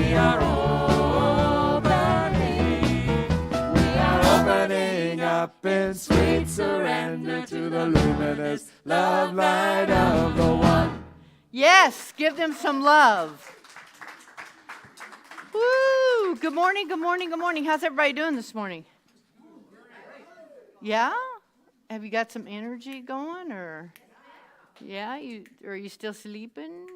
We are opening up in sweet surrender to the luminous love light of the one. Yes, give them some love. Woo! Good morning, good morning, good morning. How's everybody doing this morning? Yeah? Have you got some energy going, or yeah, are you still sleeping?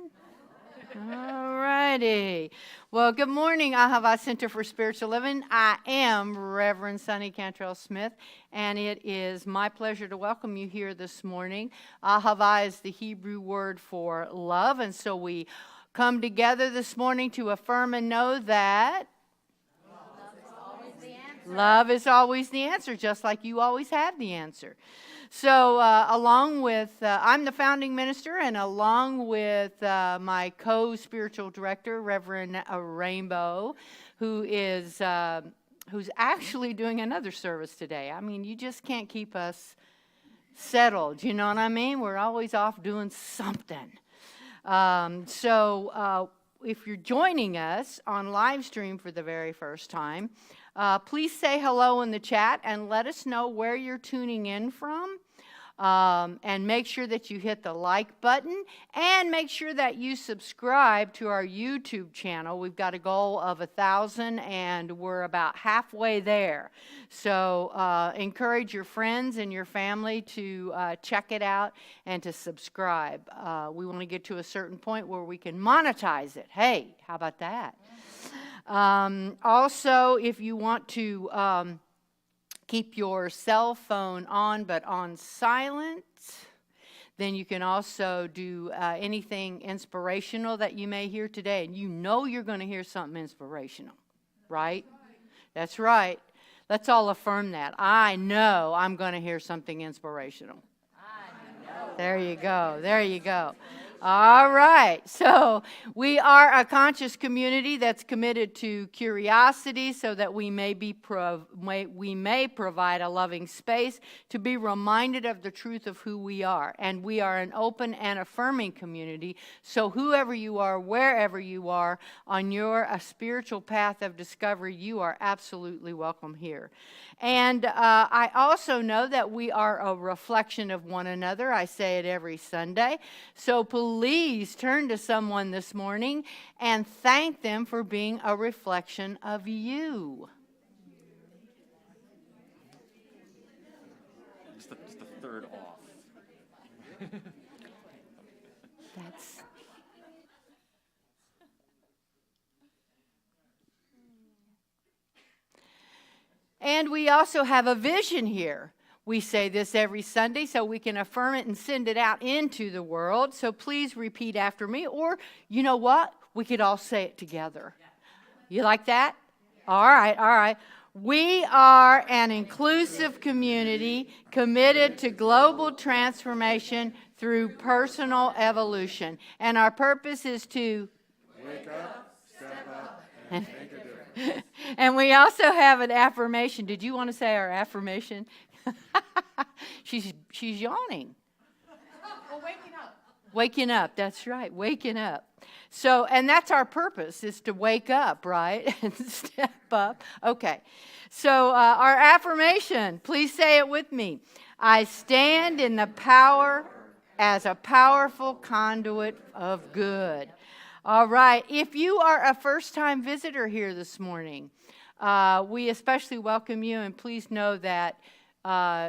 All righty. Well, good morning, Ahava Center for Spiritual Living. I am Reverend Soni Cantrell-Smith, and it is my pleasure to welcome you here this morning. Ahava is the Hebrew word for love, and so we come together this morning to affirm and know that love is always the answer, just like you always have the answer. So along with, I'm the founding minister, and along with my co-spiritual director, Reverend Rainbow, who's actually doing another service today. I mean, you just can't keep us settled, you know what I mean? We're always off doing something. So if you're joining us on live stream for the very first time, please say hello in the chat and let us know where you're tuning in from. And make sure that you hit the like button, and make sure that you subscribe to our YouTube channel. We've got a goal of 1,000, and we're about halfway there. So encourage your friends and your family to check it out and to subscribe. We want to get to a certain point where we can monetize it. Hey, how about that? Also, if you want to keep your cell phone on, but on silent, then you can also do anything inspirational that you may hear today. And you know you're going to hear something inspirational, right? That's right. Let's all affirm that. I know I'm going to hear something inspirational. I know. There you go. There you go. All right, so we are a conscious community that's committed to curiosity, so that we may provide a loving space to be reminded of the truth of who we are. And we are an open and affirming community, so whoever you are, wherever you are, on your spiritual path of discovery, you are absolutely welcome here. And I also know that we are a reflection of one another. I say it every Sunday. So please turn to someone this morning and thank them for being a reflection of you. Just the third off. That's... And we also have a vision here. We say this every Sunday so we can affirm it and send it out into the world. So please repeat after me. Or, you know what? We could all say it together. You like that? All right, all right. We are an inclusive community committed to global transformation through personal evolution. And our purpose is to Wake up, step up, and make a difference. And we also have an affirmation. Did you want to say our affirmation? She's yawning. Well, waking up. Waking up, that's right, waking up. So, and that's our purpose, is to wake up, right? And step up. Okay. So our affirmation, please say it with me. I stand in the power as a powerful conduit of good. All right. If you are a first-time visitor here this morning, we especially welcome you, and please know that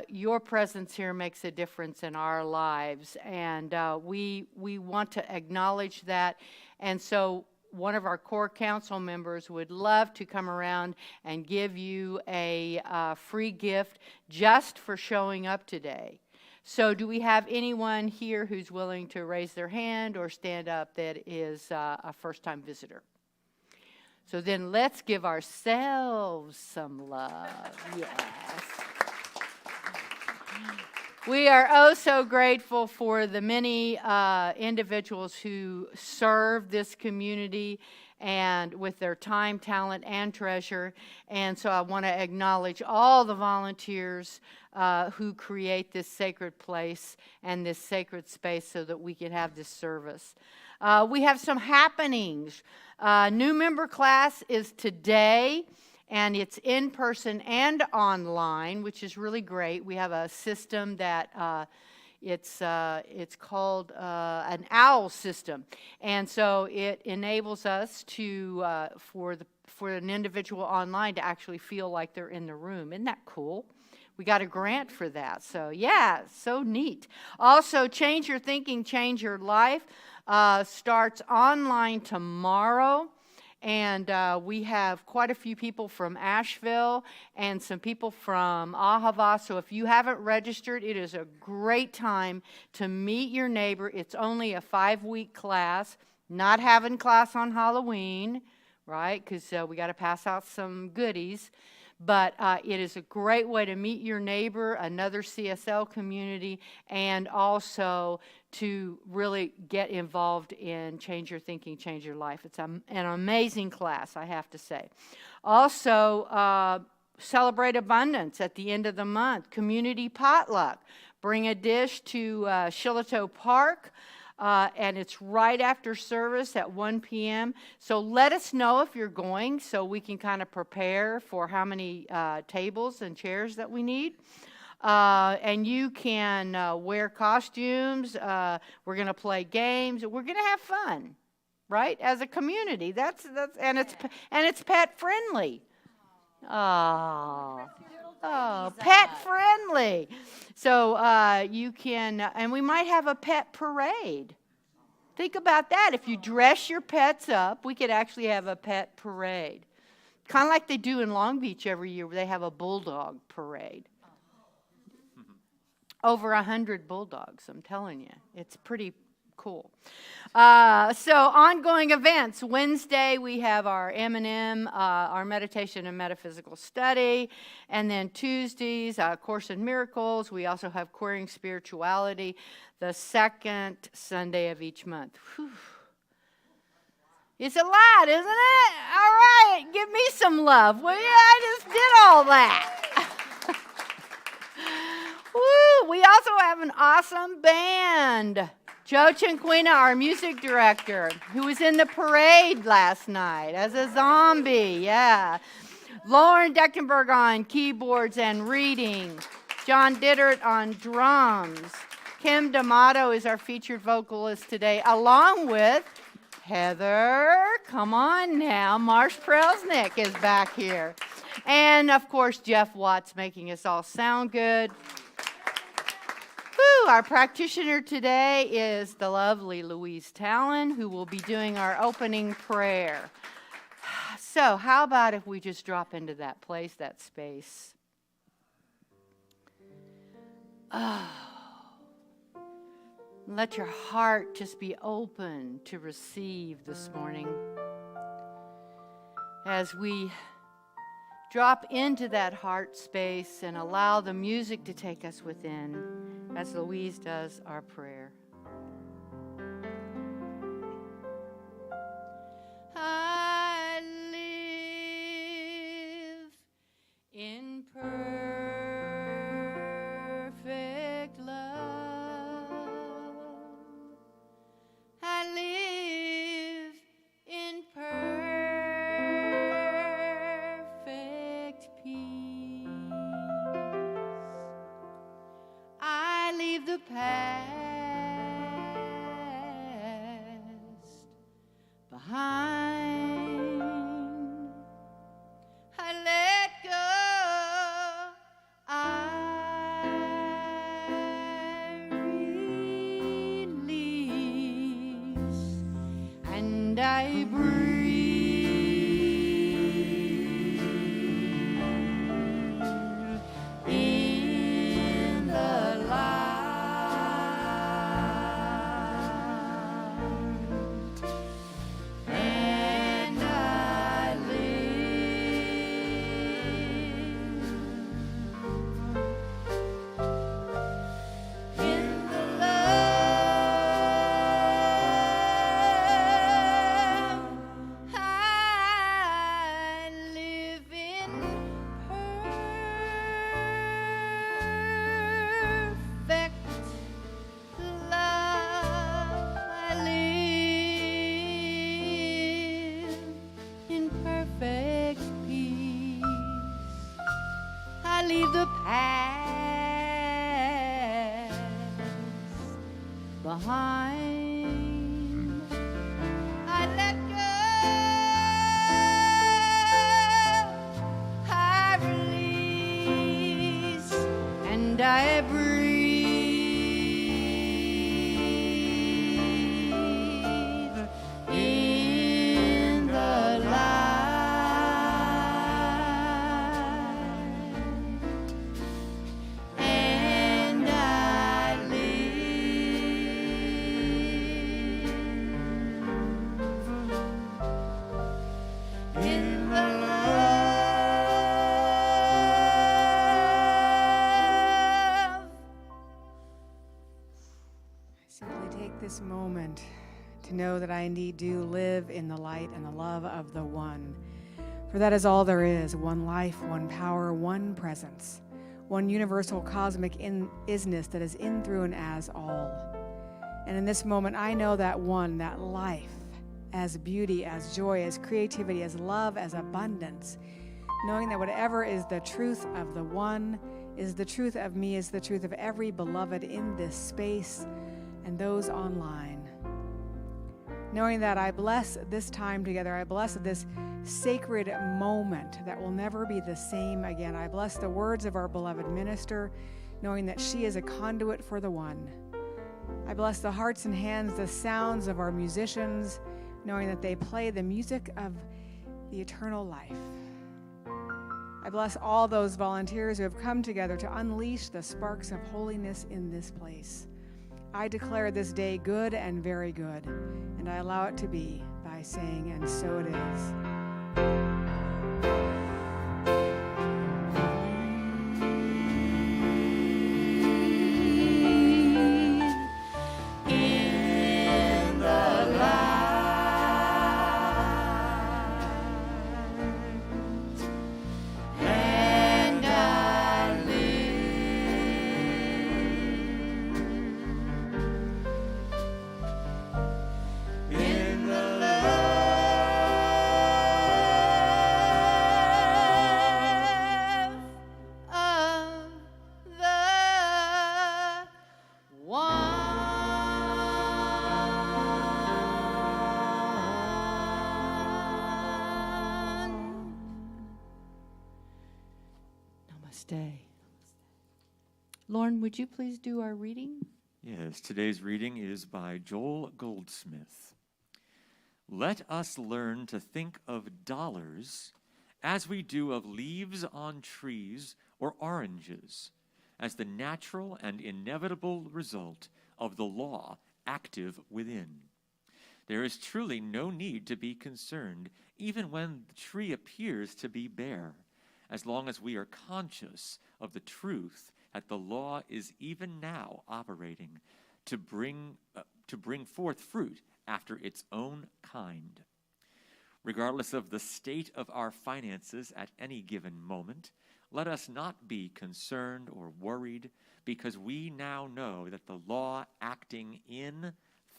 your presence here makes a difference in our lives, and we want to acknowledge that. And so one of our core council members would love to come around and give you a free gift just for showing up today. So do we have anyone here who's willing to raise their hand or stand up that is a first-time visitor? So then let's give ourselves some love. Yes. We are oh so grateful for the many individuals who serve this community and with their time, talent, and treasure. And so I want to acknowledge all the volunteers who create this sacred place and this sacred space so that we can have this service. We have some happenings. New member class is today, and it's in person and online, which is really great. We have a system that it's called an OWL system, and so it enables us to for an individual online to actually feel like they're in the room. Isn't that cool? We got a grant for that. So yeah, so neat. Also, Change Your Thinking, Change Your Life starts online tomorrow. And we have quite a few people from Asheville and some people from Ahava. So if you haven't registered, it is a great time to meet your neighbor. It's only a 5-week class, not having class on Halloween, right? Because we got to pass out some goodies. But it is a great way to meet your neighbor, another CSL community, and also to really get involved in Change Your Thinking, Change Your Life. It's an amazing class, I have to say. Also, Celebrate Abundance at the end of the month. Community potluck. Bring a dish to Shiloh Park. And it's right after service at 1 p.m. So let us know if you're going so we can kind of prepare for how many tables and chairs that we need. And you can wear costumes. We're going to play games. We're going to have fun, right? As a community. That's and it's pet friendly. Oh, pet friendly. So you can, and we might have a pet parade. Think about that. If you dress your pets up, we could actually have a pet parade. Kind of like they do in Long Beach every year, where they have a bulldog parade. Over 100 bulldogs, I'm telling you. It's pretty cool. So ongoing events. Wednesday we have our M&M, our meditation and metaphysical study, and then Tuesdays, Course in Miracles. We also have Querying Spirituality, the second Sunday of each month. Whew. It's a lot, isn't it? All right, give me some love. Well, yeah, I just did all that. Woo! We also have an awesome band. Joe Cinquina, our music director, who was in the parade last night as a zombie, yeah. Lauren Deckenberg on keyboards and reading. John Dittert on drums. Kim D'Amato is our featured vocalist today, along with Heather. Come on now. Marsh Prelsnick is back here. And, of course, Jeff Watts making us all sound good. Our practitioner today is the lovely Louise Talon, who will be doing our opening prayer. So how about if we just drop into that place, that space? Oh, let your heart just be open to receive this morning. As we drop into that heart space and allow the music to take us within, as Louise does our prayer. I live in perfect love. I live in perfect peace. I leave the past behind. I let go. I release, and I breathe in the light, and I live in the love I leave the past behind. I let go, I release, and I breathe in the light, and I live in the love. Simply take this moment to know that I indeed do live in the light and the love of the one. For that is all there is, one life, one power, one presence, one universal cosmic isness that is in, through, and as all. And in this moment, I know that one, that life, as beauty, as joy, as creativity, as love, as abundance, knowing that whatever is the truth of the one is the truth of me, is the truth of every beloved in this space and those online. Knowing that I bless this time together, I bless this sacred moment that will never be the same again. I bless the words of our beloved minister, knowing that she is a conduit for the one. I bless the hearts and hands, the sounds of our musicians, knowing that they play the music of the eternal life. I bless all those volunteers who have come together to unleash the sparks of holiness in this place. I declare this day good and very good, and I allow it to be by saying, and so it is. In the light, and I live in the love of the one. Namaste. Lauren, would you please do our reading? Yes, today's reading is by Joel Goldsmith. Let us learn to think of dollars as we do of leaves on trees or oranges, as the natural and inevitable result of the law active within. There is truly no need to be concerned, even when the tree appears to be bare, as long as we are conscious of the truth that the law is even now operating to bring forth fruit after its own kind. Regardless of the state of our finances at any given moment, let us not be concerned or worried, because we now know that the law acting in,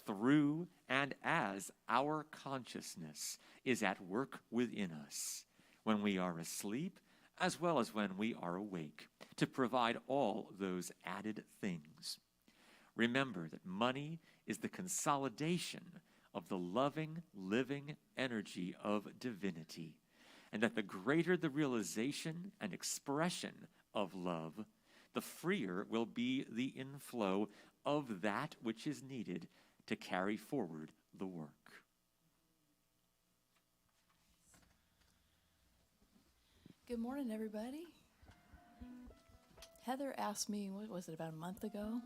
through, and as our consciousness is at work within us, when we are asleep as well as when we are awake, to provide all those added things. Remember that money is the consolidation of the loving, living energy of divinity, and that the greater the realization and expression of love, the freer will be the inflow of that which is needed to carry forward the work. Good morning, everybody. Heather asked me, what was it, about a month ago,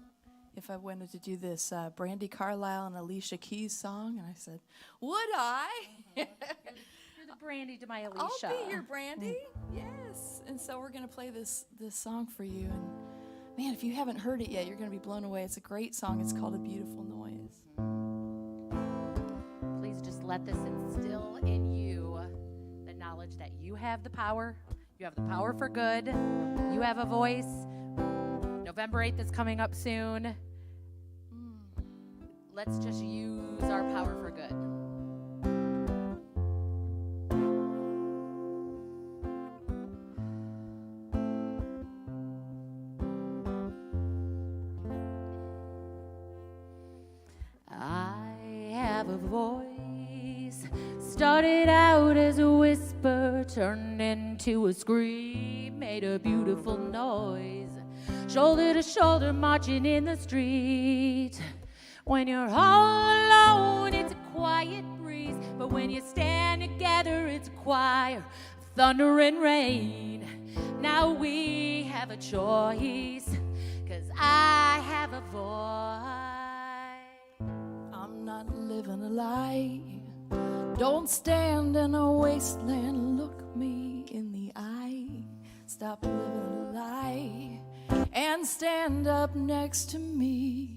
if I wanted to do this Brandi Carlile and Alicia Keys song, and I said, would I? You're the Brandy to my Alicia. I'll be your Brandi. Yes. And so we're going to play this song for you. And man, if you haven't heard it yet, you're going to be blown away. It's a great song. It's called A Beautiful Noise. Please just let this instill in you the knowledge that you have the power. You have the power for good. You have a voice. November 8th is coming up soon. Let's just use our power for good. voice. Started out as a whisper, turned into a scream, made a beautiful noise. Shoulder to shoulder, marching in the street. When you're all alone, it's a quiet breeze. But when you stand together, it's a choir of thunder and rain. Now we have a choice, 'cause I have a voice. I'm not living a lie. Don't stand in a wasteland, look me in the eye. Stop living a lie and stand up next to me.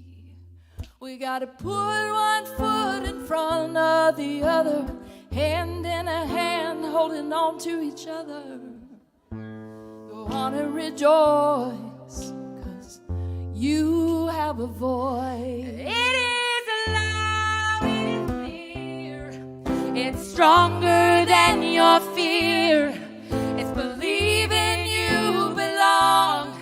We gotta put one foot in front of the other, hand in a hand, holding on to each other. Go on and rejoice, 'cause you have a voice. It is loud, it is clear. It's stronger than your fear. It's believing you belong.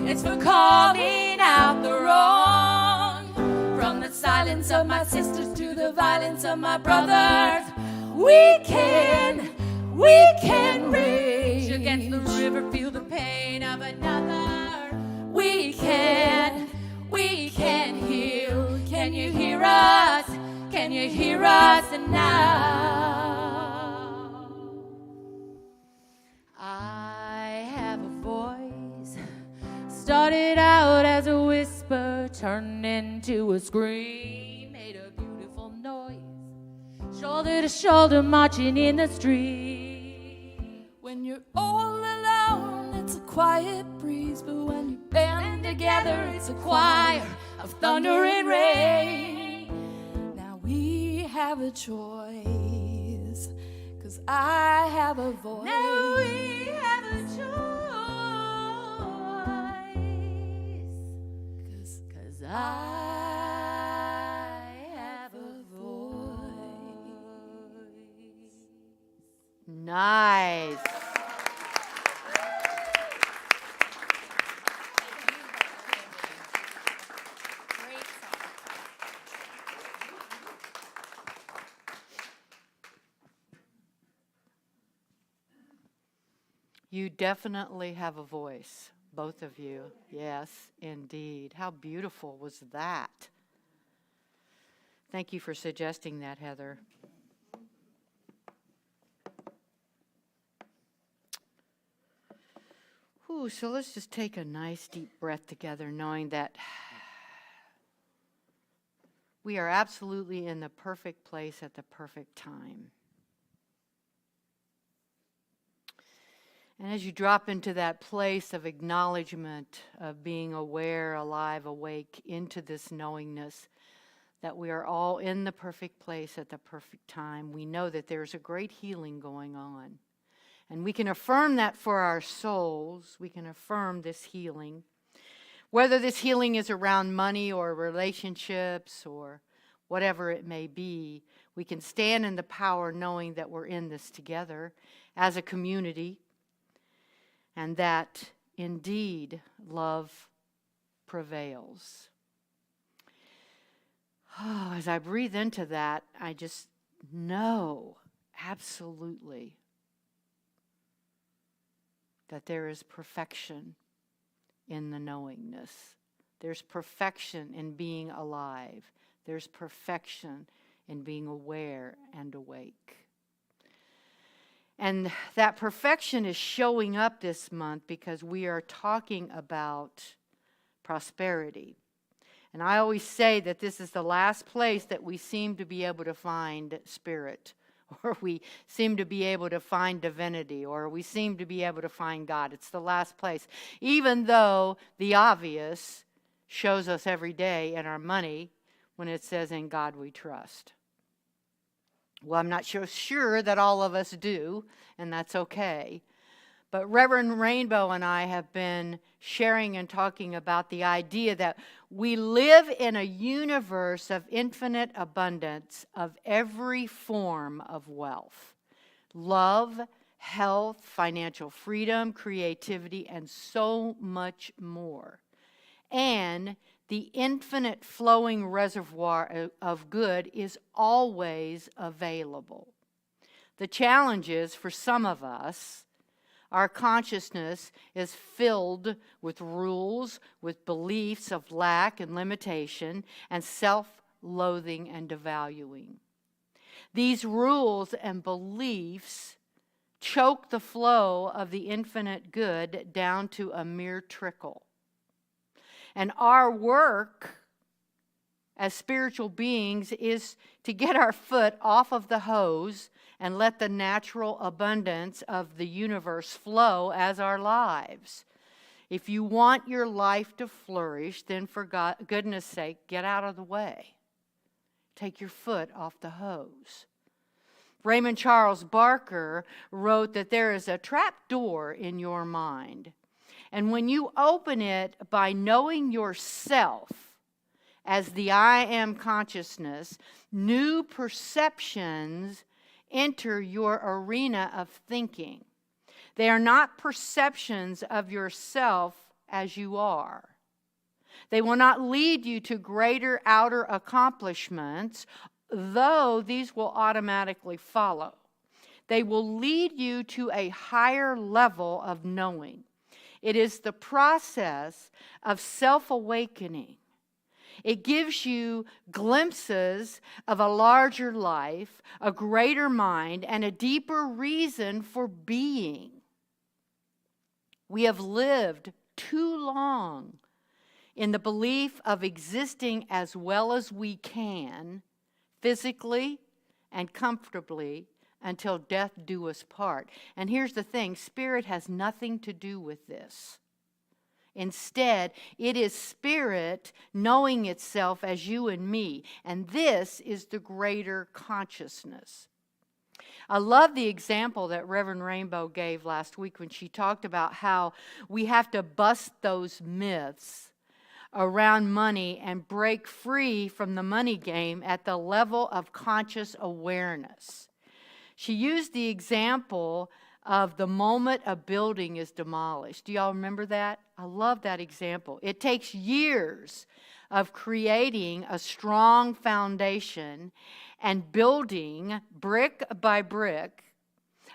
It's for calling out the wrong. From the silence of my sisters to the violence of my brothers, we can rage against the river, feel the pain of another. We can heal. Can you hear us? Can you hear us now? I have a voice. Started out as a whisper, turned into a scream, made a beautiful noise. Shoulder to shoulder, marching in the street. When you're all alone, it's a quiet breeze. But when you band together, it's a choir of thunder and rain. Now we have a choice, 'cause I have a voice. Now we have a choice. 'Cause I have a voice. Nice. Great song. You definitely have a voice, both of you. Yes, indeed. How beautiful was that? Thank you for suggesting that, Heather. Ooh, so let's just take a nice deep breath together, knowing that we are absolutely in the perfect place at the perfect time. And as you drop into that place of acknowledgement, of being aware, alive, awake, into this knowingness that we are all in the perfect place at the perfect time, we know that there's a great healing going on. And we can affirm that for our souls. We can affirm this healing. Whether this healing is around money or relationships or whatever it may be, we can stand in the power knowing that we're in this together as a community, and that indeed love prevails. Oh, as I breathe into that, I just know absolutely that there is perfection in the knowingness. There's perfection in being alive. There's perfection in being aware and awake. And that perfection is showing up this month because we are talking about prosperity. And I always say that this is the last place that we seem to be able to find spirit, or we seem to be able to find divinity, or we seem to be able to find God. It's the last place. Even though the obvious shows us every day in our money when it says, "In God we trust." Well, I'm not sure that all of us do, and that's okay. But Reverend Rainbow and I have been sharing and talking about the idea that we live in a universe of infinite abundance of every form of wealth. Love, health, financial freedom, creativity, and so much more. And the infinite flowing reservoir of good is always available. The challenge is, for some of us, our consciousness is filled with rules, with beliefs of lack and limitation, and self-loathing and devaluing. These rules and beliefs choke the flow of the infinite good down to a mere trickle. And our work as spiritual beings is to get our foot off of the hose and let the natural abundance of the universe flow as our lives. If you want your life to flourish, then for goodness sake, get out of the way. Take your foot off the hose. Raymond Charles Barker wrote that there is a trap door in your mind. And when you open it by knowing yourself as the I am consciousness, new perceptions enter your arena of thinking. They are not perceptions of yourself as you are. They will not lead you to greater outer accomplishments, though these will automatically follow. They will lead you to a higher level of knowing. It is the process of self-awakening. It gives you glimpses of a larger life, a greater mind, and a deeper reason for being. We have lived too long in the belief of existing as well as we can, physically and comfortably, until death do us part. And here's the thing, spirit has nothing to do with this. Instead, it is spirit knowing itself as you and me, and this is the greater consciousness. I love the example that Reverend Rainbow gave last week when she talked about how we have to bust those myths around money and break free from the money game at the level of conscious awareness. She used the example of the moment a building is demolished. Do y'all remember that? I love that example. It takes years of creating a strong foundation and building brick by brick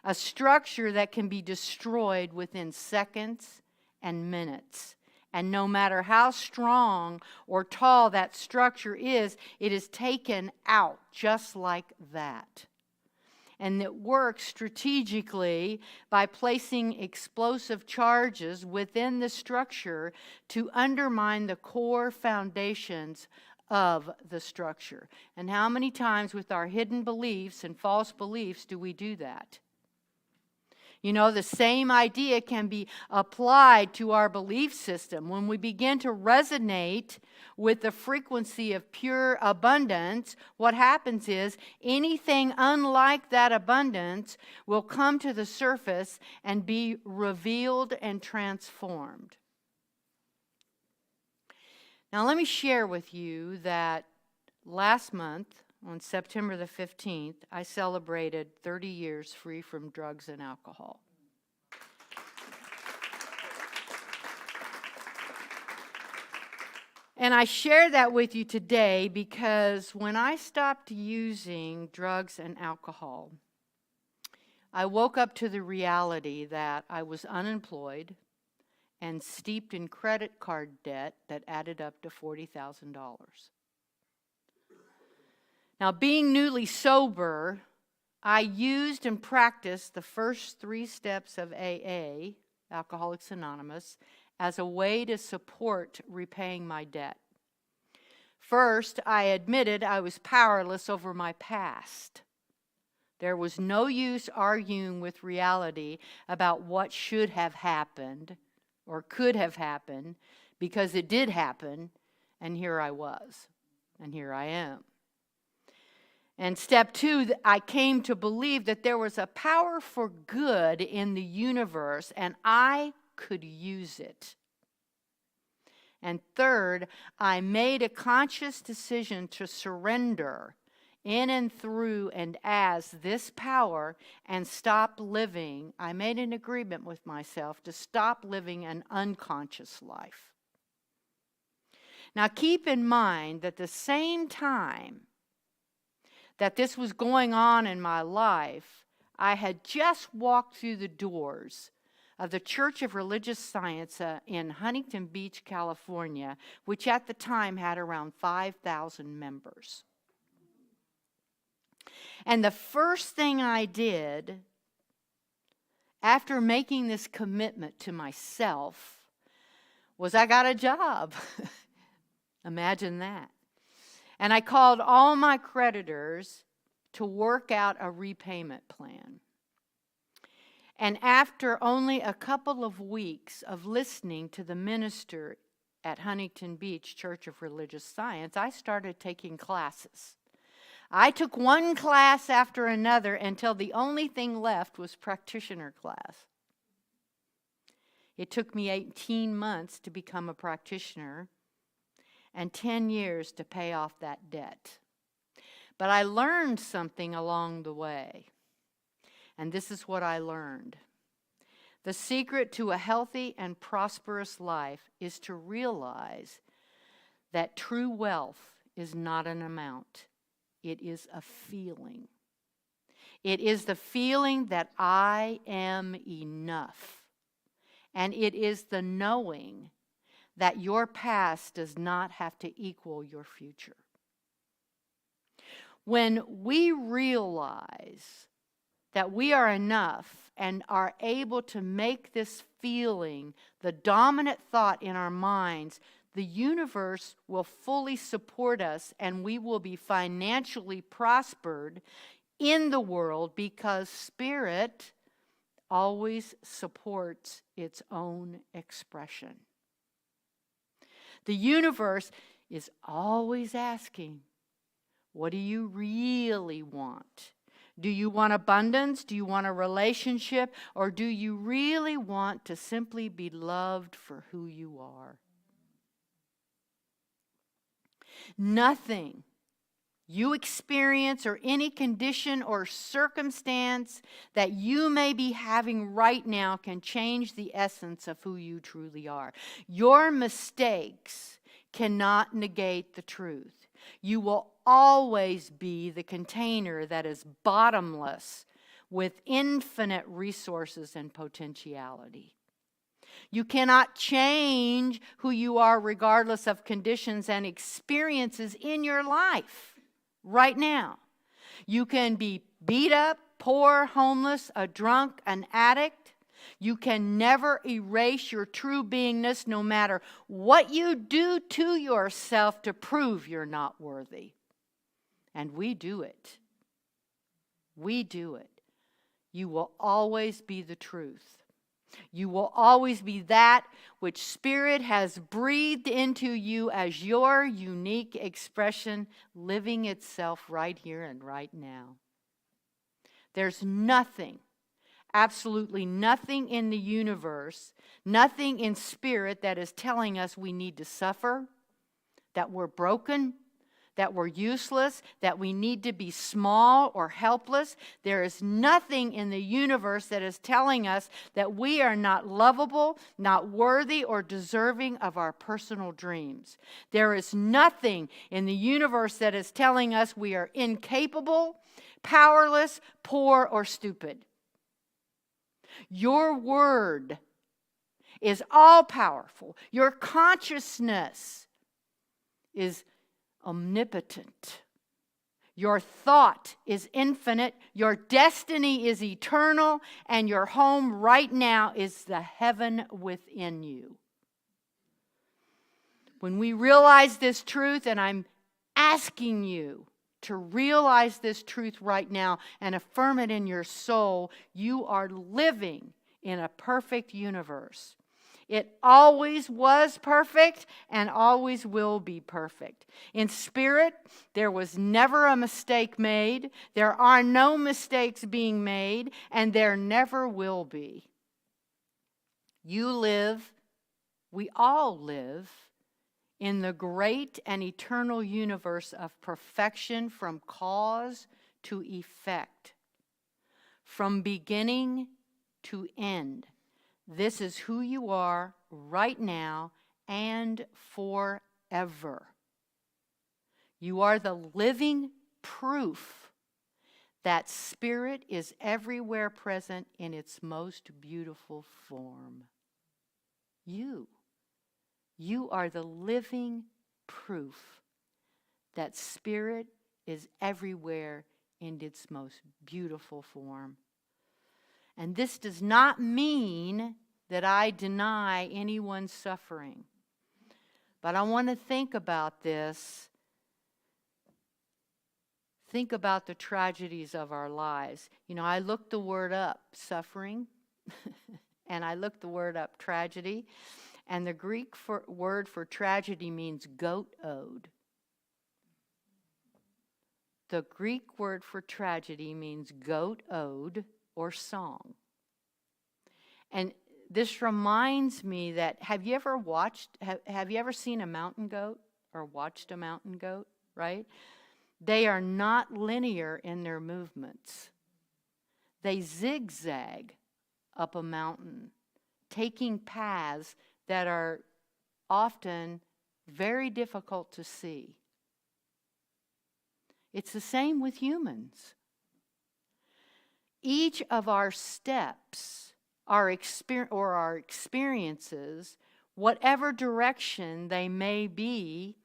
a structure that can be destroyed within seconds and minutes. And no matter how strong or tall that structure is, it is taken out just like that. And it works strategically by placing explosive charges within the structure to undermine the core foundations of the structure. And how many times with our hidden beliefs and false beliefs do we do that? You know, the same idea can be applied to our belief system. When we begin to resonate with the frequency of pure abundance, what happens is anything unlike that abundance will come to the surface and be revealed and transformed. Now, let me share with you that last month, on September the 15th, I celebrated 30 years free from drugs and alcohol. And I share that with you today because when I stopped using drugs and alcohol, I woke up to the reality that I was unemployed and steeped in credit card debt that added up to $40,000. Now, being newly sober, I used and practiced the first 3 steps of AA, Alcoholics Anonymous, as a way to support repaying my debt. First, I admitted I was powerless over my past. There was no use arguing with reality about what should have happened or could have happened, because it did happen, and here I was, and here I am. And step 2, I came to believe that there was a power for good in the universe, and I could use it. And third, I made a conscious decision to surrender in and through and as this power and stop living. I made an agreement with myself to stop living an unconscious life. Now keep in mind that the same time that this was going on in my life, I had just walked through the doors of the Church of Religious Science in Huntington Beach, California, which at the time had around 5,000 members. And the first thing I did after making this commitment to myself was I got a job. Imagine that. And I called all my creditors to work out a repayment plan. And after only a couple of weeks of listening to the minister at Huntington Beach Church of Religious Science, I started taking classes. I took one class after another until the only thing left was practitioner class. It took me 18 months to become a practitioner and 10 years to pay off that debt. But I learned something along the way. And this is what I learned. The secret to a healthy and prosperous life is to realize that true wealth is not an amount. It is a feeling. It is the feeling that I am enough. And it is the knowing that your past does not have to equal your future. When we realize that we are enough and are able to make this feeling the dominant thought in our minds, the universe will fully support us and we will be financially prospered in the world because spirit always supports its own expression. The universe is always asking, what do you really want? Do you want abundance? Do you want a relationship? Or do you really want to simply be loved for who you are? Nothing you experience or any condition or circumstance that you may be having right now can change the essence of who you truly are. Your mistakes cannot negate the truth. You will always be the container that is bottomless with infinite resources and potentiality. You cannot change who you are regardless of conditions and experiences in your life right now. You can be beat up, poor, homeless, a drunk, an addict. You can never erase your true beingness no matter what you do to yourself to prove you're not worthy. And we do it. We do it. You will always be the truth. You will always be that which Spirit has breathed into you as your unique expression, living itself right here and right now. There's nothing, absolutely nothing in the universe, nothing in spirit that is telling us we need to suffer, that we're broken, that we're useless, that we need to be small or helpless. There is nothing in the universe that is telling us that we are not lovable, not worthy, or deserving of our personal dreams. There is nothing in the universe that is telling us we are incapable, powerless, poor, or stupid. Your word is all powerful. Your consciousness is omnipotent. Your thought is infinite. Your destiny is eternal. And your home right now is the heaven within you. When we realize this truth, and I'm asking you to realize this truth right now and affirm it in your soul, you are living in a perfect universe. It always was perfect and always will be perfect. In spirit, there was never a mistake made. There are no mistakes being made, and there never will be. You live, we all live, in the great and eternal universe of perfection from cause to effect, from beginning to end. This is who you are right now and forever. forever. You are the living proof that Spirit is everywhere present in its most beautiful form. You are the living proof that Spirit is everywhere in its most beautiful form. And this does not mean that I deny anyone's suffering. But I want to think about this. Think about the tragedies of our lives. You know, I looked the word up, suffering, and I looked the word up, tragedy. And the Greek word for tragedy means goat-owed. The Greek word for tragedy means goat-owed or song. And this reminds me that, have you ever seen a mountain goat or watched a mountain goat, right? They are not linear in their movements. They zigzag up a mountain, taking paths that are often very difficult to see. It's the same with humans. Each of our steps, our experiences, whatever direction they may be,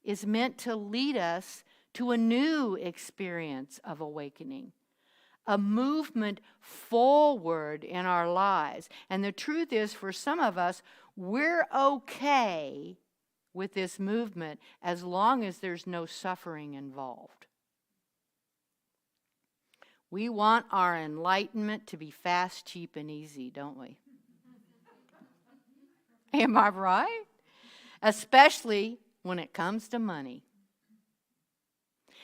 is meant to lead us to a new experience of awakening, a movement forward in our lives. And the truth is, for some of us, we're okay with this movement as long as there's no suffering involved. We want our enlightenment to be fast, cheap, and easy, don't we? Am I right? Especially when it comes to money.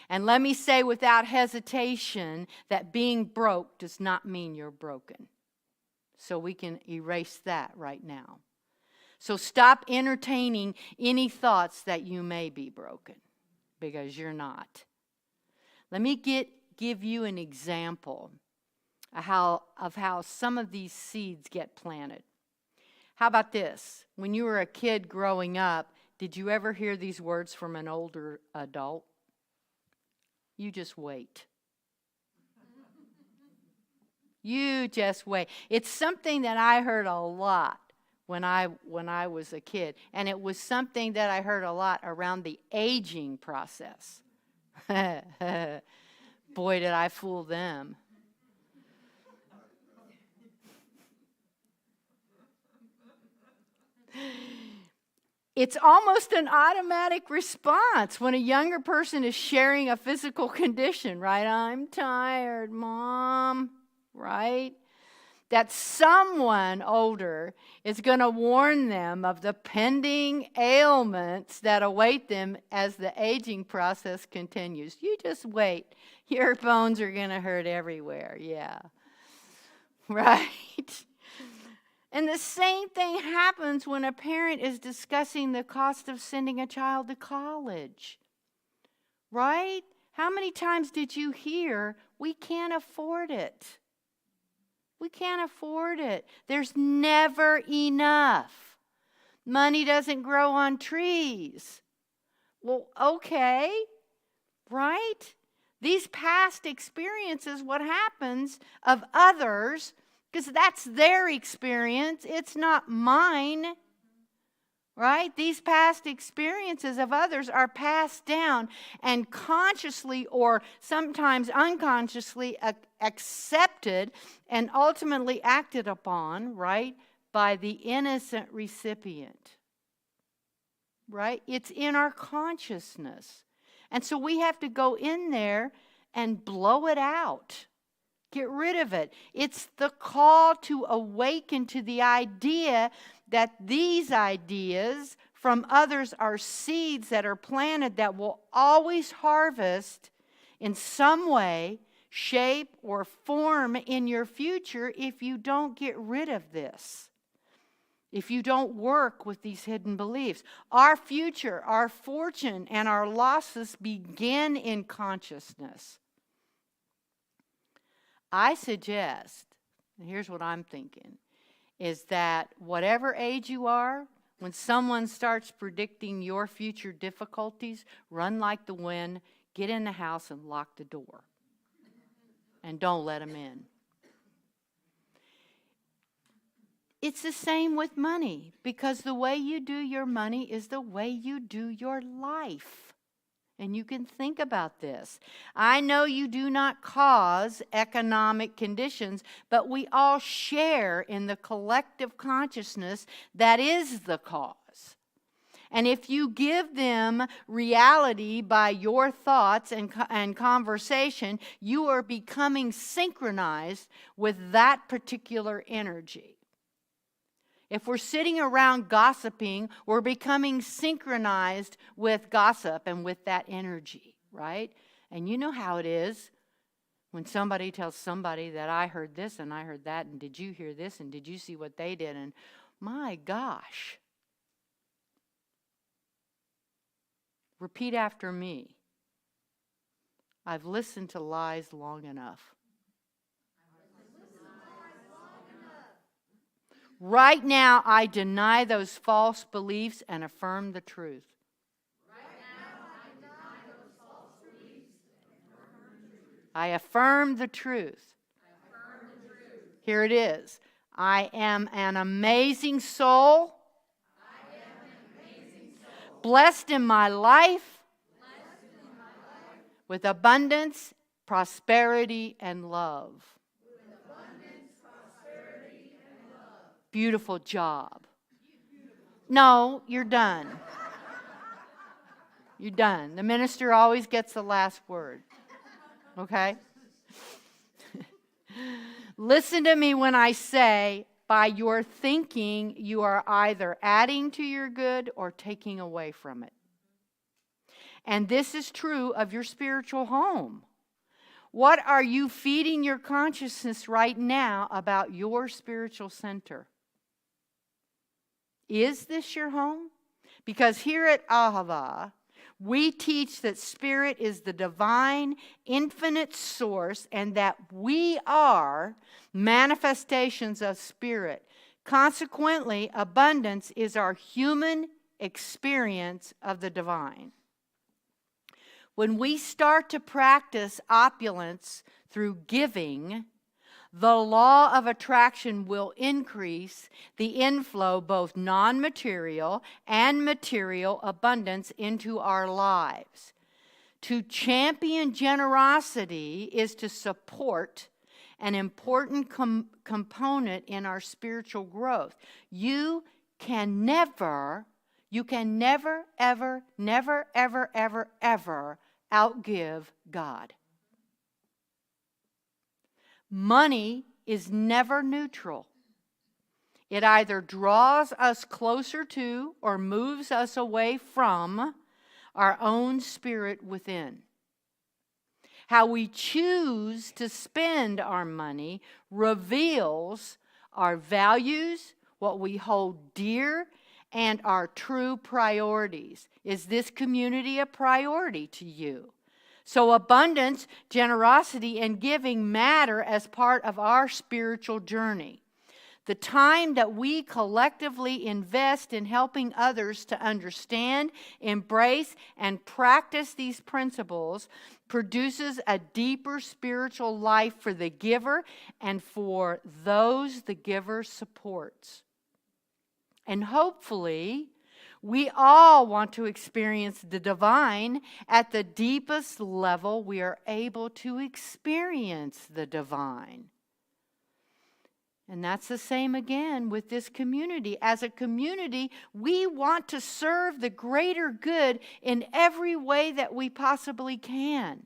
And let me say without hesitation that being broke does not mean you're broken. So we can erase that right now. So stop entertaining any thoughts that you may be broken, because you're not. Let me give you an example of how some of these seeds get planted. How about this? When you were a kid growing up, did you ever hear these words from an older adult? You just wait. You just wait. It's something that I heard a lot when I was a kid. And it was something that I heard a lot around the aging process. Boy, did I fool them. It's almost an automatic response when a younger person is sharing a physical condition, right? I'm tired, Mom, right? That someone older is going to warn them of the pending ailments that await them as the aging process continues. You just wait. Your bones are going to hurt everywhere, yeah. Right? And the same thing happens when a parent is discussing the cost of sending a child to college. Right? How many times did you hear, we can't afford it? We can't afford it. There's never enough. Money doesn't grow on trees. Well, okay, right? These past experiences, what happens of others, because that's their experience, it's not mine, right? These past experiences of others are passed down and consciously or sometimes unconsciously accepted and ultimately acted upon, right, by the innocent recipient, right? It's in our consciousness. And so we have to go in there and blow it out. Get rid of it. It's the call to awaken to the idea that these ideas from others are seeds that are planted that will always harvest in some way, shape, or form in your future if you don't get rid of this. If you don't work with these hidden beliefs. Our future, our fortune, and our losses begin in consciousness. I suggest, and here's what I'm thinking, is that whatever age you are, When someone starts predicting your future difficulties, run like the wind, get in the house and lock the door. And don't let them in. It's the same with money, because the way you do your money is the way you do your life. And you can think about this. I know you do not cause economic conditions, but we all share in the collective consciousness that is the cause. And if you give them reality by your thoughts and conversation, you are becoming synchronized with that particular energy. If we're sitting around gossiping, we're becoming synchronized with gossip and with that energy, right? And you know how it is when somebody tells somebody that I heard this and I heard that, and did you hear this and did you see what they did? And my gosh. Repeat after me. I've listened to lies long enough. Right now, I deny those false beliefs and affirm the truth. I affirm the truth. Here it is. I am an amazing soul. Blessed in my life. With abundance, prosperity, and love. Beautiful job. No, you're done. You're done. The minister always gets the last word. Okay? Listen to me when I say, by your thinking, you are either adding to your good or taking away from it. And this is true of your spiritual home. What are you feeding your consciousness right now about your spiritual center? Is this your home? Because here at Ahava, we teach that spirit is the divine, infinite source and that we are manifestations of spirit. Consequently, abundance is our human experience of the divine. When we start to practice opulence through giving, the law of attraction will increase the inflow, both non-material and material abundance, into our lives. To champion generosity is to support an important component in our spiritual growth. You can never, ever, never, ever, ever, ever outgive God. Money is never neutral. It either draws us closer to or moves us away from our own spirit within. How we choose to spend our money reveals our values, what we hold dear, and our true priorities. Is this community a priority to you? So abundance, generosity, and giving matter as part of our spiritual journey. The time that we collectively invest in helping others to understand, embrace, and practice these principles produces a deeper spiritual life for the giver and for those the giver supports. And hopefully, we all want to experience the divine at the deepest level we are able to experience the divine. And that's the same again with this community. As a community, we want to serve the greater good in every way that we possibly can.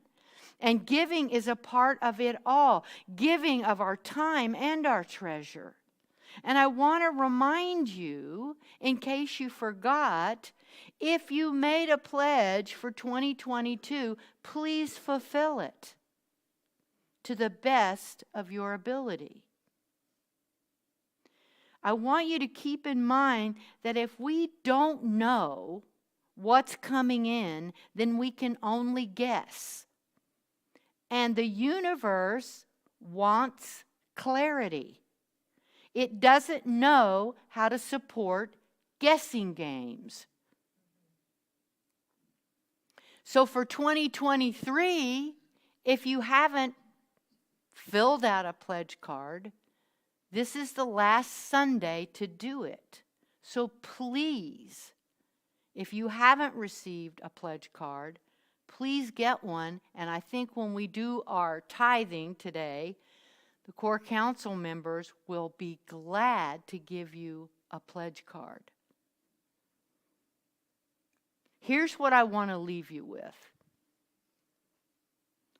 And giving is a part of it all. Giving of our time and our treasure. And I want to remind you, in case you forgot, if you made a pledge for 2022, please fulfill it to the best of your ability. I want you to keep in mind that if we don't know what's coming in, then we can only guess. And the universe wants clarity. It doesn't know how to support guessing games. So for 2023, if you haven't filled out a pledge card, this is the last Sunday to do it. So please, if you haven't received a pledge card, please get one. And I think when we do our tithing today, the core council members will be glad to give you a pledge card. Here's what I want to leave you with.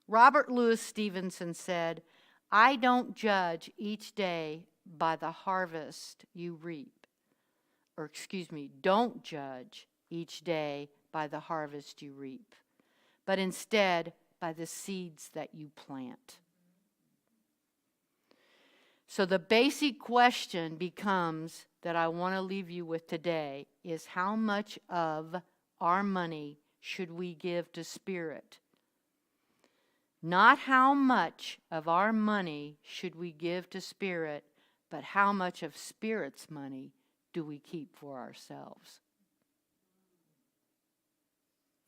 Robert Louis Stevenson said, "I don't judge each day by the harvest you reap." Or excuse me, don't judge each day by the harvest you reap, but instead by the seeds that you plant. So the basic question becomes that I want to leave you with today is, how much of our money should we give to Spirit? Not how much of our money should we give to Spirit, but how much of Spirit's money do we keep for ourselves?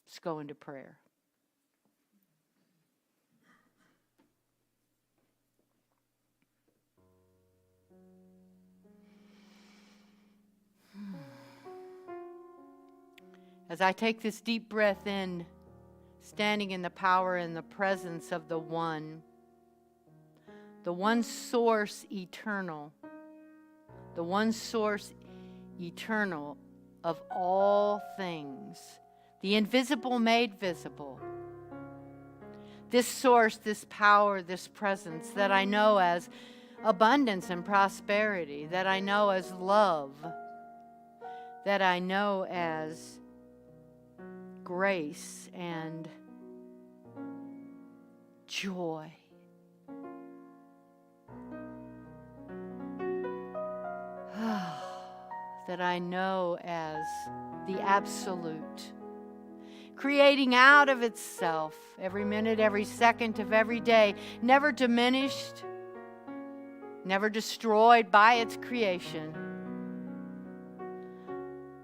Let's go into prayer. As I take this deep breath in, standing in the power and the presence of the one source eternal, the one source eternal of all things, the invisible made visible. This source, this power, this presence that I know as abundance and prosperity, that I know as love, that I know as grace and joy. That I know as the absolute, creating out of itself every minute, every second of every day, never diminished, never destroyed by its creation,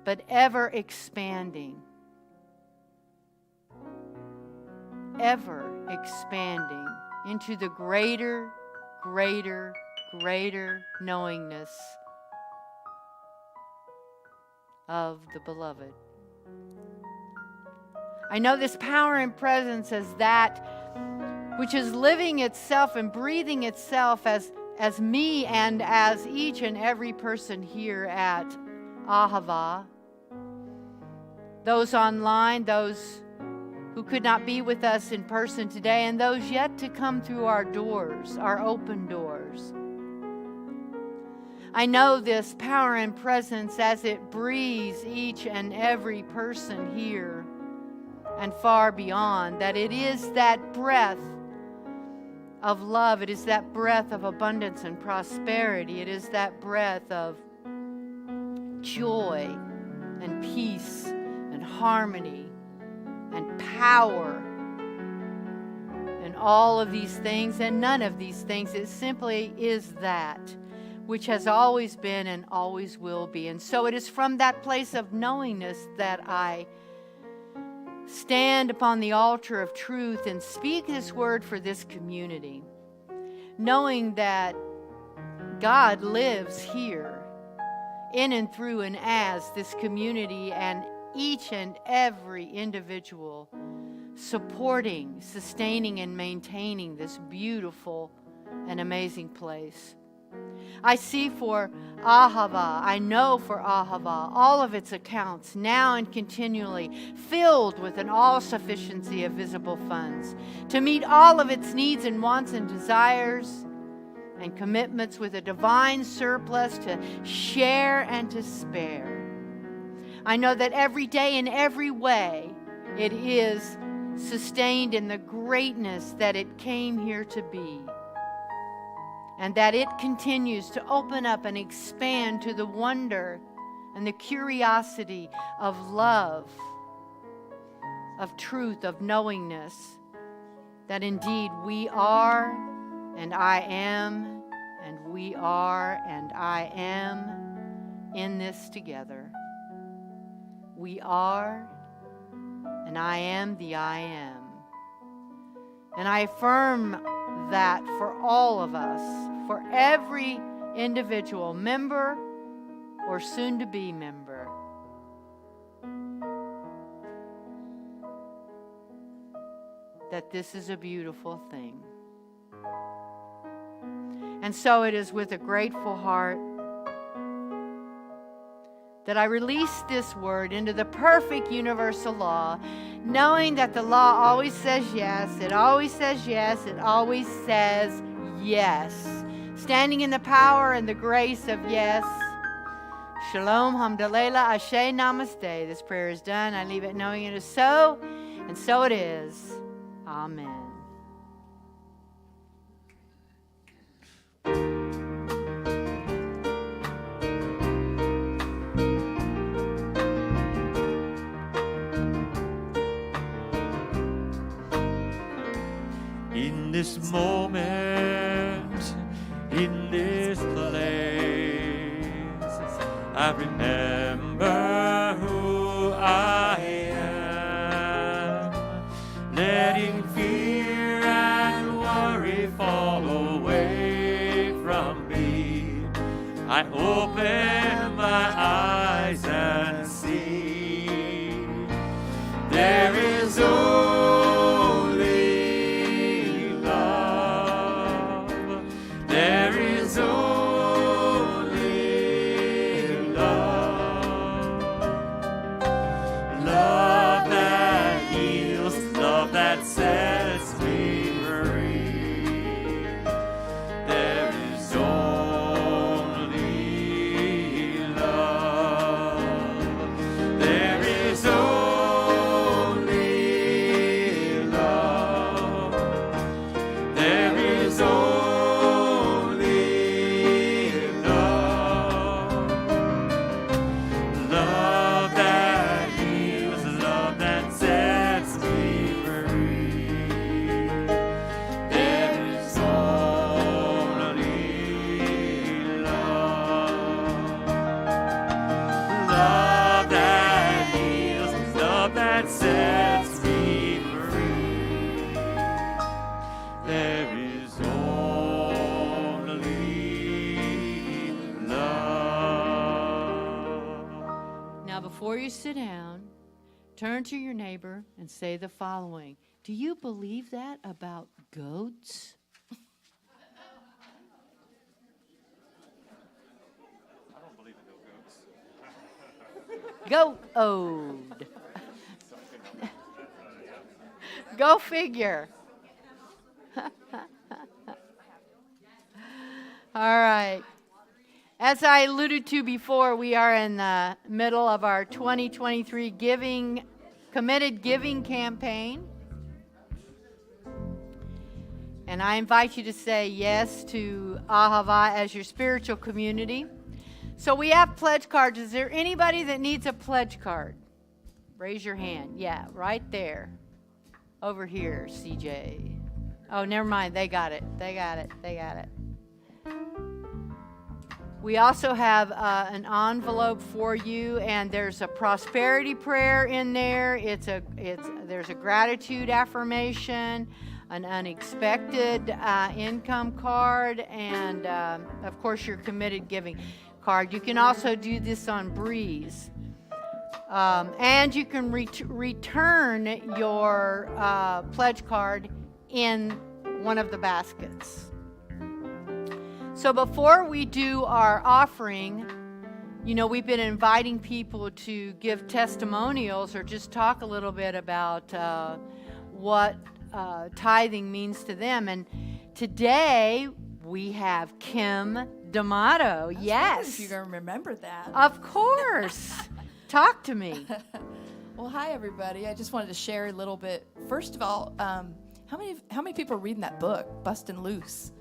but ever expanding. Ever expanding into the greater, greater, greater knowingness of the beloved. I know this power and presence as that which is living itself and breathing itself as me and as each and every person here at Ahava. Those online, those who could not be with us in person today, and those yet to come through our doors, our open doors. I know this power and presence as it breathes each and every person here and far beyond, that it is that breath of love, it is that breath of abundance and prosperity, it is that breath of joy and peace and harmony and power and all of these things and none of these things. It simply is that which has always been and always will be. And so it is from that place of knowingness that I stand upon the altar of truth and speak this word for this community, knowing that God lives here in and through and as this community and each and every individual supporting, sustaining, and maintaining this beautiful and amazing place. I see for Ahava, I know for Ahava, all of its accounts now and continually filled with an all-sufficiency of visible funds to meet all of its needs and wants and desires and commitments with a divine surplus to share and to spare. I know that every day in every way it is sustained in the greatness that it came here to be, and that it continues to open up and expand to the wonder and the curiosity of love, of truth, of knowingness, that indeed we are and I am, and we are and I am in this together. We are, and I am the I am. And I affirm that for all of us, for every individual member or soon-to-be member. That this is a beautiful thing. And so it is with a grateful heart that I release this word into the perfect universal law, knowing that the law always says yes, it always says yes, it always says yes. Standing in the power and the grace of yes. Shalom, hamdalela, ashe, namaste. This prayer is done. I leave it knowing it is so, and so it is. Amen. In this moment, in this place, I remember who I am, letting fear and worry fall away from me. I open my eyes and see there is only love. There is only love. Love that heals, love that sets me free. There is only love. There is only love. There is only love. Love that heals, love that sets me free. There is only love. Love that heals, love that sets me free. There is only love. Now, before you sit down, turn to your neighbor and say the following. Do you believe that about goats? I don't believe in no goats. Goat-ode. Go figure. All right. As I alluded to before, we are in the middle of our 2023 committed giving campaign. And I invite you to say yes to Ahava as your spiritual community. So we have pledge cards. Is there anybody that needs a pledge card? Raise your hand. Yeah, right there. Over here, CJ. Oh, never mind. They got it. They got it. They got it. We also have an envelope for you, and there's a prosperity prayer in there. There's a gratitude affirmation, an unexpected income card, and of course your committed giving card. You can also do this on Breeze, and you can return your pledge card in one of the baskets. So before we do our offering, we've been inviting people to give testimonials or just talk a little bit about what tithing means to them. And today we have Kim D'Amato. Yes. If you're going to remember that. Of course. Talk to me. Well, hi, everybody. I just wanted to share a little bit. First of all, how many people are reading that book, Bustin' Loose?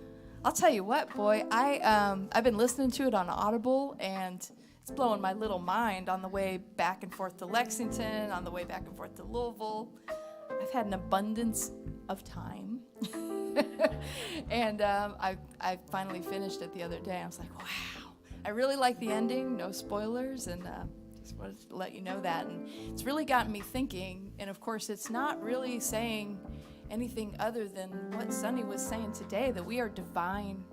I'll tell you what, boy, I've been listening to it on Audible, and it's blowing my little mind on the way back and forth to Lexington, on the way back and forth to Louisville. I've had an abundance of time, and I finally finished it the other day. I was like, wow, I really like the ending, no spoilers, and Just wanted to let you know that. And it's really gotten me thinking. And of course, it's not really saying anything other than what Soni was saying today, that we are divine,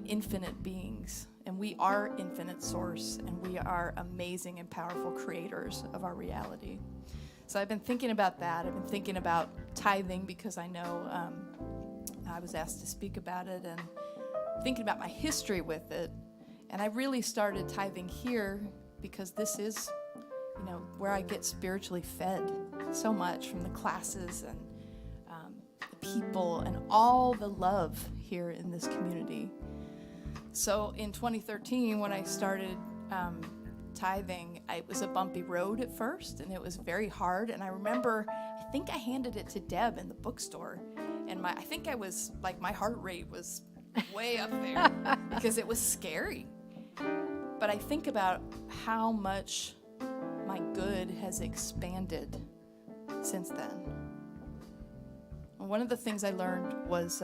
infinite beings. And we are infinite source. And we are amazing and powerful creators of our reality. So I've been thinking about that. I've been thinking about tithing because I know I was asked to speak about it, and thinking about my history with it. And I really started tithing here because this is, where I get spiritually fed so much from the classes and the people and all the love here in this community. So in 2013, when I started tithing, it was a bumpy road at first, and it was very hard. And I remember, I think I handed it to Deb in the bookstore, and I think I was like, my heart rate was way up there because it was scary. But I think about how much my good has expanded since then. And one of the things I learned was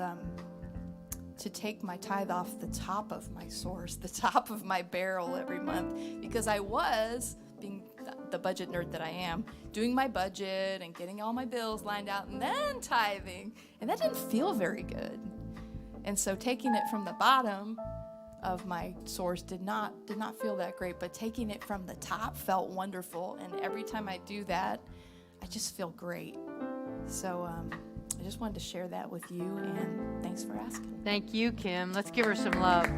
to take my tithe off the top of my source, the top of my barrel every month, because I was, being the budget nerd that I am, doing my budget and getting all my bills lined out and then tithing, and that didn't feel very good. And so taking it from the bottom of my source did not feel that great, but taking it from the top felt wonderful. And every time I do that, I just feel great. So I just wanted to share that with you, and thanks for asking. Thank you, Kim. Let's give her some love.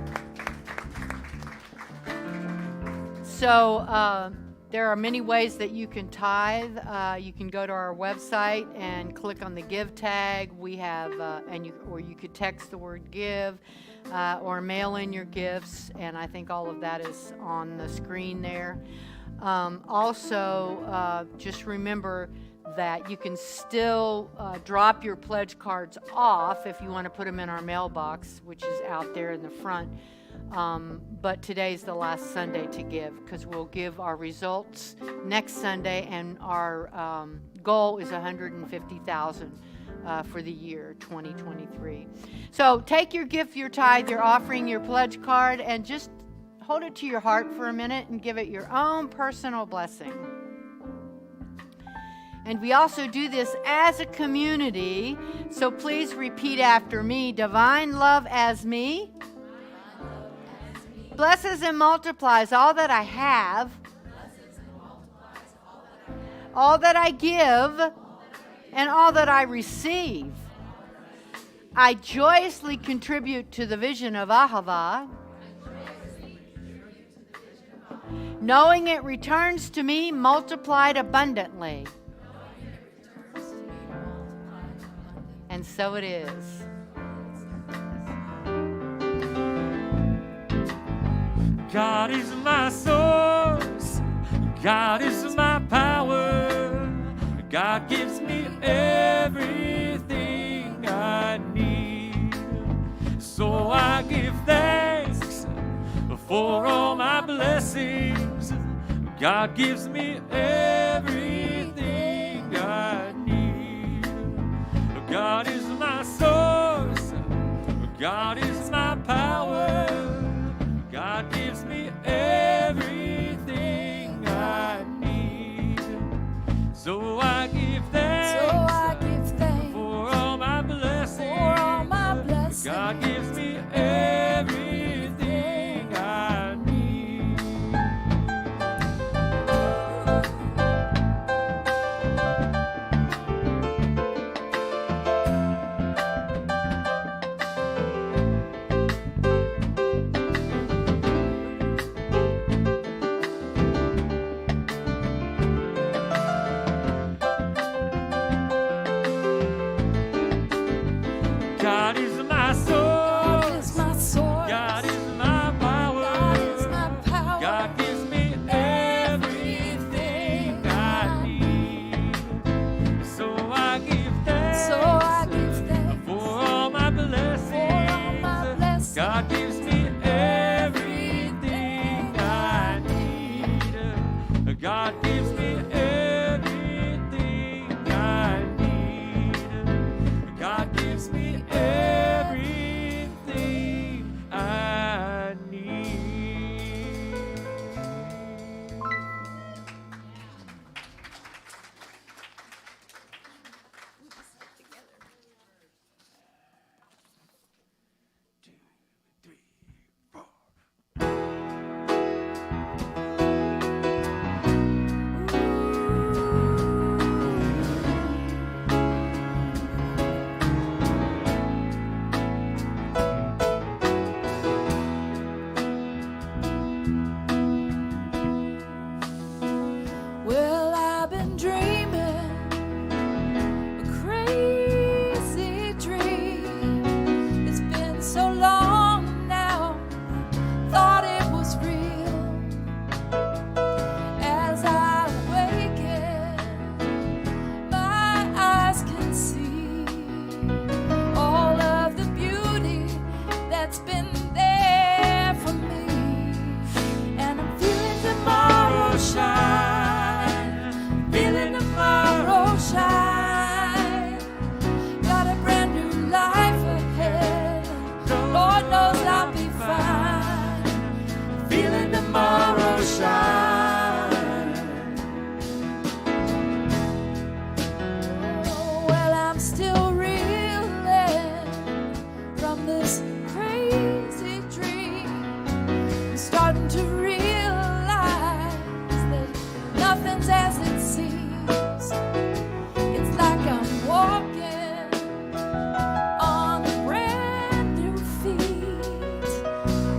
So there are many ways that you can tithe. You can go to our website and click on the give tag. We have, or you could text the word give, or mail in your gifts, and I think all of that is on the screen there. Also, just remember that you can still drop your pledge cards off if you want to put them in our mailbox, which is out there in the front. But today's the last Sunday to give, because we'll give our results next Sunday, and our goal is $150,000 for the year 2023. So take your gift, your tithe, your offering, your pledge card, and just hold it to your heart for a minute and give it your own personal blessing. And we also do this as a community, so please repeat after me. Divine love as me blesses and multiplies all that I have, all that I give, and all that I receive. I joyously contribute to the vision of Ahava, knowing it returns to me multiplied abundantly. And so it is. God is my source. God is my power. God gives me everything I need. So I give thanks for all my blessings. God gives me everything I need. God is my source. God is my power. God gives me everything I need. So I give thanks, for all my blessings. God gives me everything I need. Well, I've been dreaming a crazy dream. It's been so long now, thought it was real. As I awaken, my eyes can see all of the beauty that's been there for me. And I'm feeling tomorrow shine, feeling tomorrow shine. Got a brand new life ahead, Lord knows I'll be fine. Feeling tomorrow shine. Oh, well, I'm still reeling from this crazy dream. I'm starting to realize that nothing's as it seems. It's like I'm walking on brand new feet.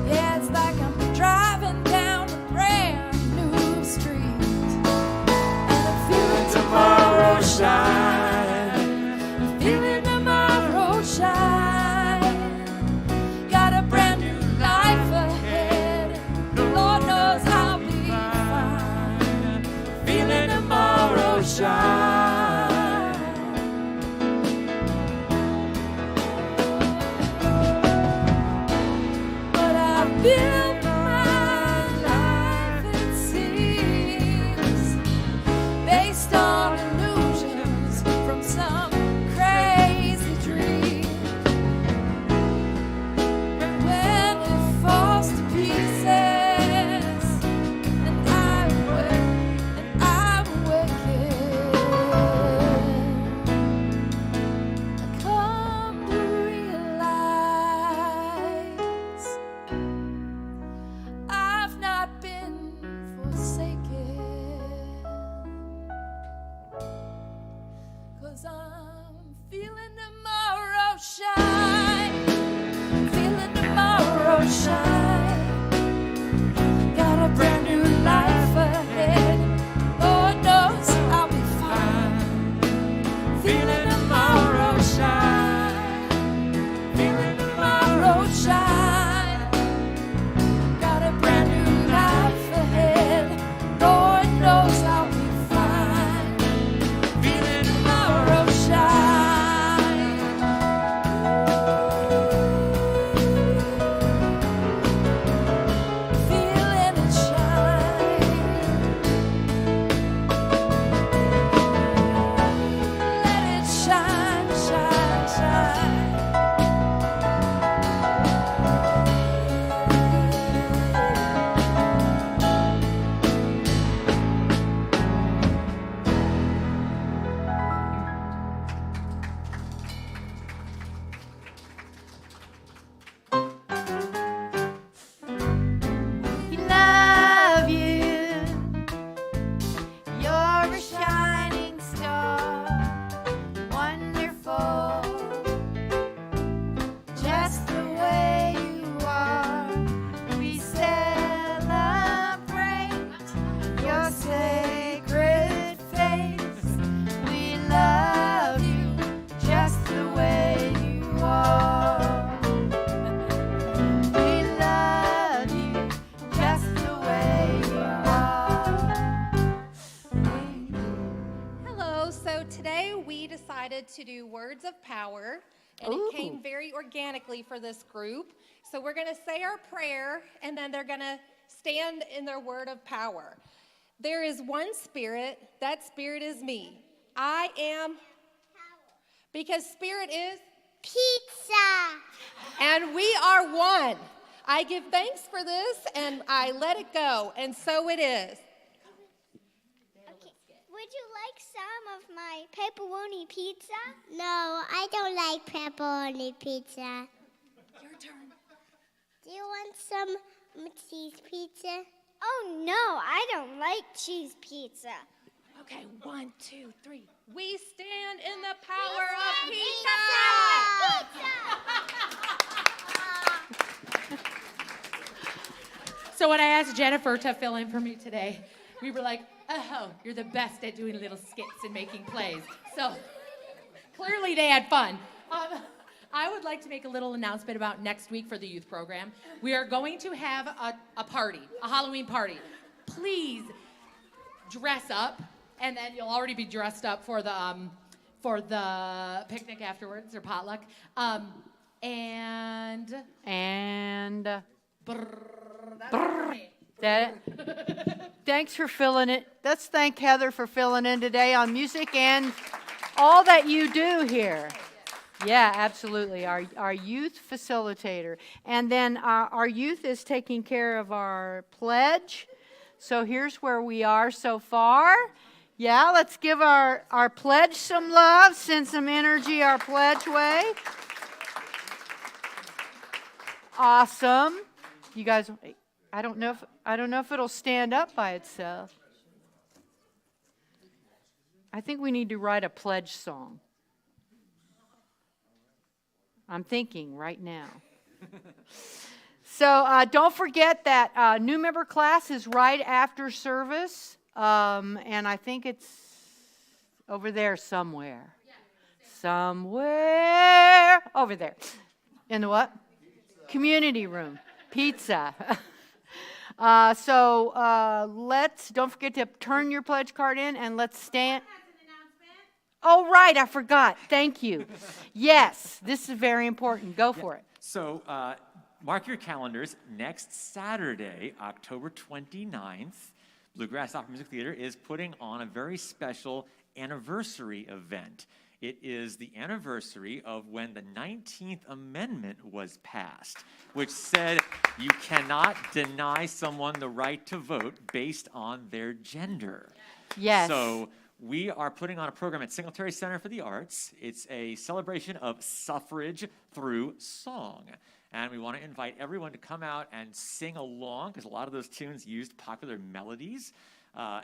Yeah, it's like I'm driving down a brand new street. And I'm feeling Tomorrow shine. feeling tomorrow shine. Got a brand new life ahead. Lord knows I'll be fine. Feeling tomorrow shine. But I've built my life, it seems, based on illusions from some crazy dream. When it falls to pieces, and I'm wicked, I come to realize I've not been forsaken, 'cause I'm feeling tomorrow shine, feeling tomorrow shine. Got a brand new life ahead, Lord knows I'll be fine. Feeling tomorrow shine, feeling tomorrow shine. Got a brand new life ahead, Lord knows I'll be fine. Feeling tomorrow shine. Feeling it shine. Let it shine, shine, shine. We love you. You're a shining star, wonderful, just the way you are. We celebrate your sacred face. We love you just the way you are. We love you just the way you are. Hello. So today we decided to do words of power, and it came very organically for this group. So we're going to say our prayer, and then they're going to stand in their word of power. There is one spirit. That spirit is me. I am because spirit is Pizza. and we are one. I give thanks for this, and I let it go, and so it is. Okay. Would you like some of my pepperoni pizza? No, I don't like pepperoni pizza. Your turn. Do you want some cheese pizza? Oh no, I don't like cheese pizza. Okay, 1, 2, 3. We stand in the power of pizza. So when I asked Jennifer to fill in for me today, we were like, oh, you're the best at doing little skits and making plays. So clearly they had fun. I would like to make a little announcement about next week for the youth program. We are going to have a party, a Halloween party. Please dress up, and then you'll already be dressed up for the picnic afterwards, or potluck. Thanks for filling it. Let's thank Heather for filling in today on music and all that you do here. Yeah, absolutely. Our youth facilitator. And then our youth is taking care of our pledge. So here's where we are so far. Yeah, let's give our pledge some love, send some energy our pledge way. Awesome. You guys, I don't know if it'll stand up by itself. I think we need to write a pledge song. I'm thinking right now. So don't forget that new member class is right after service. And I think it's over there somewhere. Somewhere over there. In the what? Community room. Pizza. Don't forget to turn your pledge card in and let's stand. Oh, right, I forgot. Thank you. Yes, this is very important. Go for it. So mark your calendars. Next Saturday, October 29th, Bluegrass Opera Music Theater is putting on a very special anniversary event. It is the anniversary of when the 19th Amendment was passed, which said you cannot deny someone the right to vote based on their gender. Yes. So we are putting on a program at Singletary Center for the Arts. It's a celebration of suffrage through song. And we want to invite everyone to come out and sing along, because a lot of those tunes used popular melodies.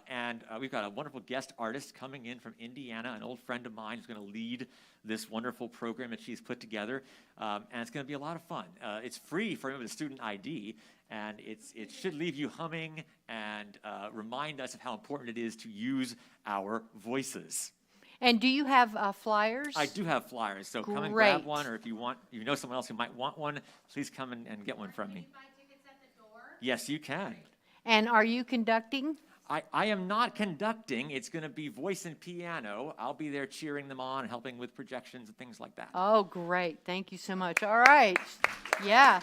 And we've got a wonderful guest artist coming in from Indiana, an old friend of mine who's going to lead this wonderful program that she's put together. And it's going to be a lot of fun. It's free for anyone with a student ID, and it should leave you humming and remind us of how important it is to use our voices. And do you have flyers? I do have flyers, so come and Great. grab one, or if you know someone else who might want one, please come and get one from me. Can you buy tickets at the door? Yes, you can. And are you conducting? I am not conducting. It's going to be voice and piano. I'll be there cheering them on and helping with projections and things like that. Oh, great. Thank you so much. All right. Yeah.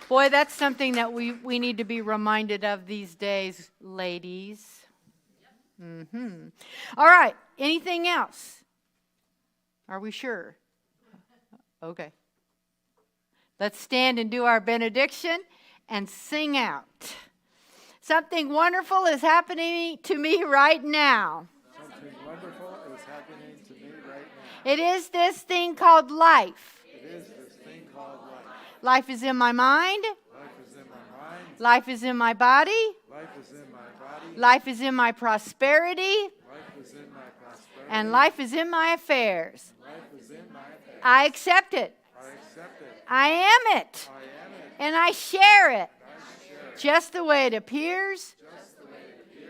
Boy, that's something that we need to be reminded of these days, ladies. Mm-hmm. All right. Anything else? Are we sure? Okay. Let's stand and do our benediction and sing out. Something wonderful is happening to me right now. Something wonderful is happening to me right now. It is this thing called life. It is this thing called life. Life is in my mind. Life is in my mind. Life is in my body. Life is in my body. Life is in my prosperity. Life is in my prosperity. And life is in my affairs. Life is in my affairs. I accept it. I accept it. I am it. I am it. And I share it. I share it. Just the way it appears.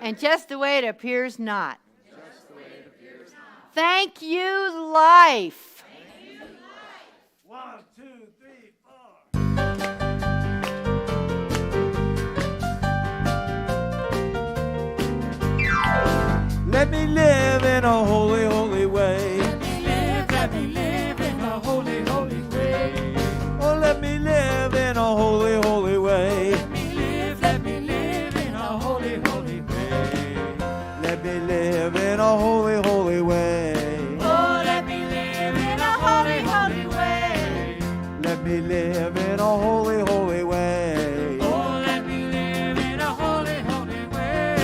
And just the way it appears not. Just the way it appears not. Thank you, life. Thank you, life. 1, 2, 3, 4. Let me live in a holy, holy way. Let me live in a holy, holy way. Oh, let me live in a holy, holy way. Let me live in a holy, holy way. Let me live in a holy, holy way. Oh, let me live in a holy, holy way. Let me live in a holy, holy way. Oh, let me live in a holy, holy way.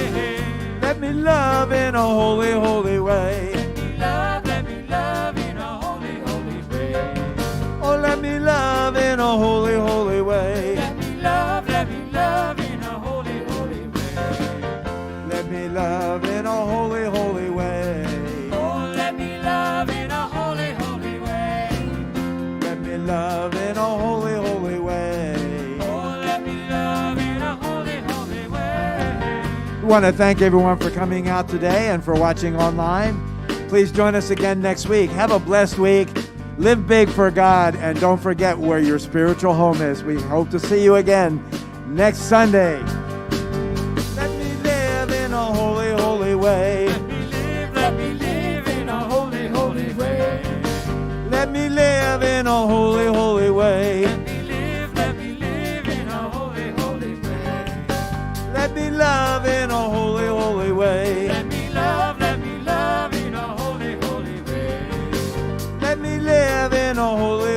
Let me love in a holy, holy way. Let me love in a holy, holy way. Oh, let me love in a holy, holy way. Let me love in a holy, holy way. Let me love in a holy, holy way. Oh, let me love in a holy, holy way. Let me love in a holy, holy way. Oh, let me love in a holy, holy way. We want to thank everyone for coming out today and for watching online. Please join us again next week. Have a blessed week. Live big for God, and don't forget where your spiritual home is. We hope to see you again next Sunday. Let me live in a holy, holy way. Let me live in a holy, holy way. Let me live in a holy, holy way. Let me live in a holy, holy way. Let me love in a holy, holy way. Let me love in a holy, holy way. Let me live in a holy,